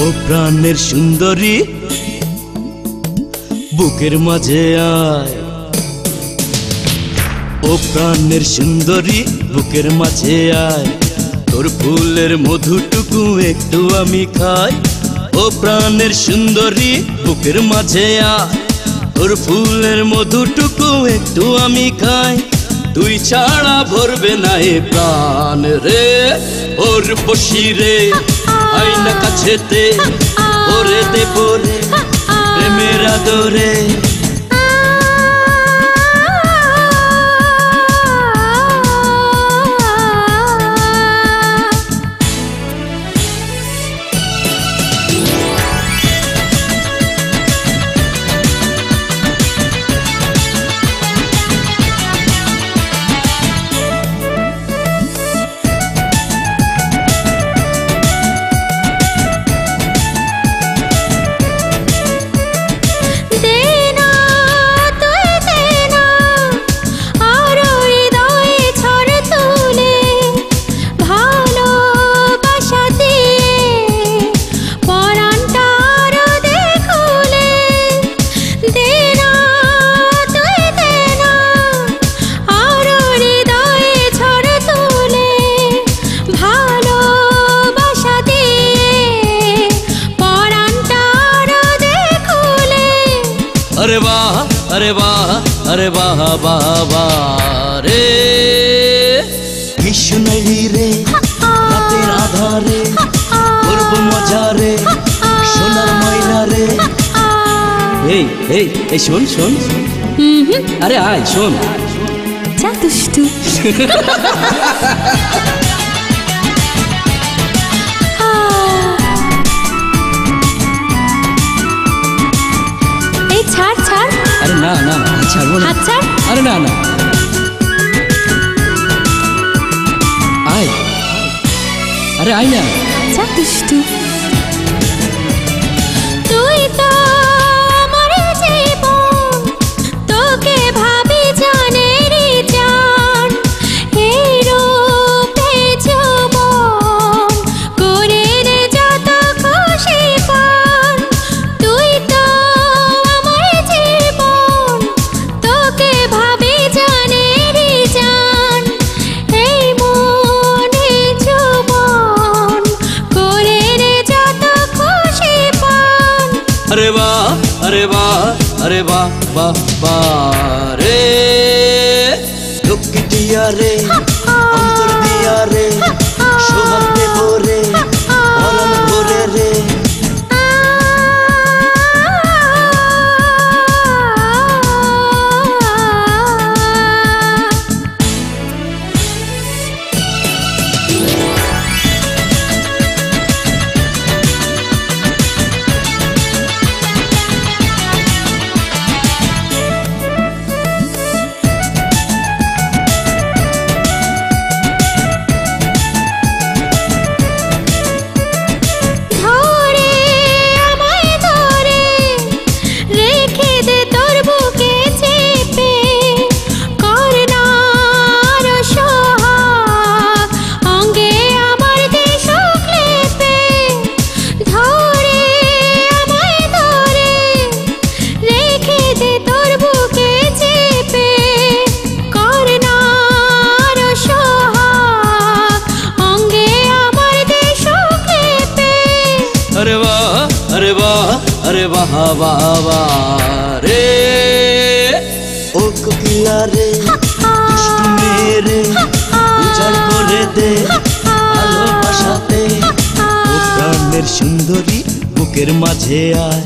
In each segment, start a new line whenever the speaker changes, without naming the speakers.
ও প্রাণের সুন্দরী বুকের মাঝে আয়, ও প্রাণের সুন্দরী বুকের মাঝে আয়, তোর ফুলের মধুটুকু একটু আমি খাই। ও প্রাণের সুন্দরী বুকের মাঝে আয়, তোর ফুলের মধুটুকু একটু আমি খাই। তুই ছাড়া ভরবে না এ প্রাণ রে, ওর বসি রে আইনা কাছেতে, ওরে দেব রে প্রেমের আদরে। अरे वाह अरे वाह अरे वाह वाह वाह रे, কৃষ্ণালী রে রাতের আধারে করব মজা রে সোনার ময়না রে। এই এই এই শোন শোন, আরে আয় শোন।
যা দুষ্টু। ছাড় ছাড়।
আরে না না ছাড়বো না।
হাত ছাড়।
আরে না না আয়, আরে আয় না।
যা দুষ্টু। তুই তো আমার জীবন, তোকে ভাবি জানেরই জান, এই রূপে যৌবন করে রে যত খুশি পান। তুই তো
अरे वाह अरे वाह अरे वाह वाह वाह रे, लोक दिया रे अंतर दिया रे सोहर देव रे मरन भरे रे। अरे वाह अरे वाह अरे वाह वाह वाह रे, ओ कोकिला रे दुष्टु मेरे उजाड़ करे दे ভালোবাসাতে। ও প্রাণের সুন্দরী বুকের মাঝে আয়,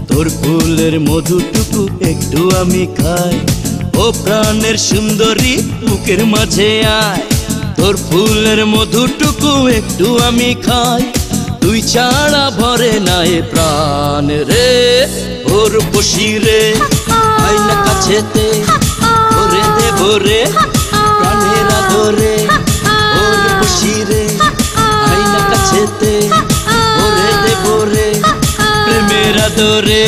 তোর ফুলের মধুটুকু একটু আমি খাই। ও প্রাণের সুন্দরী বুকের মাঝে আয়, তোর ফুলের মধুটুকু একটু আমি খাই। তুই ছাড়া ভরে না এ প্রাণ রে, ওর বসি রে আইনা কাছেতে, ওরে দেব রে প্রাণের আদরে। ওর বসি রে আইনা কাছেতে, ওরে দেব রে প্রেমের আদরে।